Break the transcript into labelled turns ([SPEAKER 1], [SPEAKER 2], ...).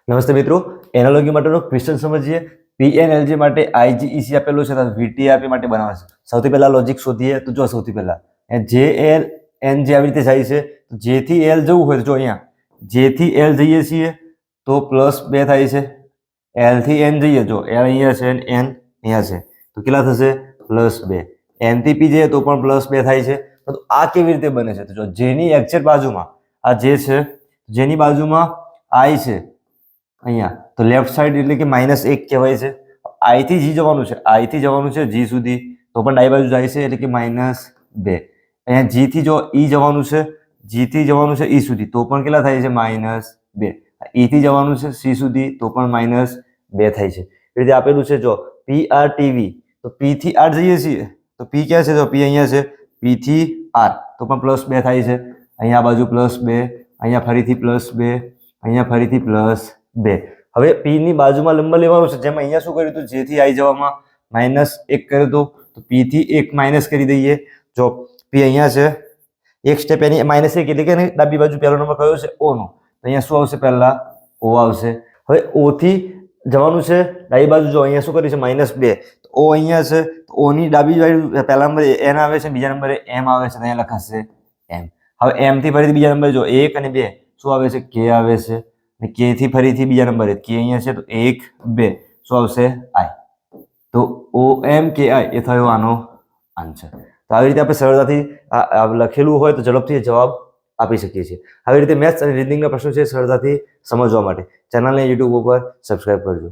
[SPEAKER 1] નમસ્તે મિત્રો, એનાલોજી માટેનો ક્વેશ્ચન સમજીએ. પીએનએલજી માટે આઈજીઈસી આપેલું છે, વીટીઆરપી માટે બનાવે છે. સૌથી પહેલા લોજિક શોધીએ તો જો સૌથી પહેલા જે એલ એન જે આવી રીતે જાય છે, તો જે થી એલ જવું હોય તો જો અહીંયા જે થી એલ જઈએ છીએ તો +2 થાય છે. એલ થી એન જઈએ જો એલ અહીંયા છે ને એન અહીંયા છે તો કેટલા થશે +2. એન થી પી જઈએ તો પણ +2 થાય છે. તો આ કેવી રીતે બને છે? તો જો જેની એક્ઝેક્ટ બાજુમાં આ જે છે, જેની બાજુમાં આઈ છે અહીંયા તો લેફ્ટ સાઈડ એટલે કે -1 કહેવાય છે. આઈ થી જી જવાનું છે, આઈ થી જવાનું છે જી સુધી તો પણ ડાબી બાજુ જાય છે એટલે કે -2. અહીંયા જી થી જો ઈ જવાનું છે, જી થી જવાનું છે ઈ સુધી તો પણ કેટલા થાય છે -2. ઈ થી જવાનું છે સી સુધી તો પણ -2 થાય છે. એ રીતે આપેલું છે જો પી આર ટીવી તો પી થી આર જઈએ છીએ તો પી ક્યાં છે? તો પી અહીંયા છે. પી થી આર તો પણ +2 થાય છે. અહીંયા આ બાજુ +2, અહીંયા ફરીથી +2, અહીંયા ફરીથી +2. હવે પી ની બાજુમાં લંબ લેવાનો છે. જેમ અહીંયા શું કર્યું હતું, જે થી આઈ જવામાં -1 કર્યું હતું તો પી થી 1 માઇનસ કરી દઈએ. જો પી અહીંયા છે, એક સ્ટેપ એની -1 એટલે કે ડાબી બાજુ પહેલો નંબર કયો છે? ઓ નો. તો અહીંયા શું આવશે? પહેલા ઓ આવશે. હવે ઓ થી જવાનું છે ડાબી બાજુ. જો અહીંયા શું કર્યું છે -2 તો ઓ અહીંયા છે. ઓ ની ડાબી બાજુ પહેલા નંબરે એન આવે છે, બીજા નંબરે એમ આવે છે. અહીંયા લખાશે એમ. હવે એમ થી ફરીથી બીજા નંબરે જો 1 અને 2 શું આવે છે? કે આવે છે. કે થી ફરીથી બીજા નંબરે કે અહીંયા છે તો 1 2 શું આવશે? આઈ. તો ઓ એમ કે આઈ એ થયો આનો આન્સર. તો આવી રીતે આપણે સરળતાથી લખેલું હોય તો ઝડપથી જવાબ આપી શકીએ છીએ. આવી રીતે મેથ્સ અને રીઝનિંગના પ્રશ્નો છે સરળતાથી સમજવા માટે ચેનલને યુટ્યુબ ઉપર સબસ્ક્રાઇબ કરજો.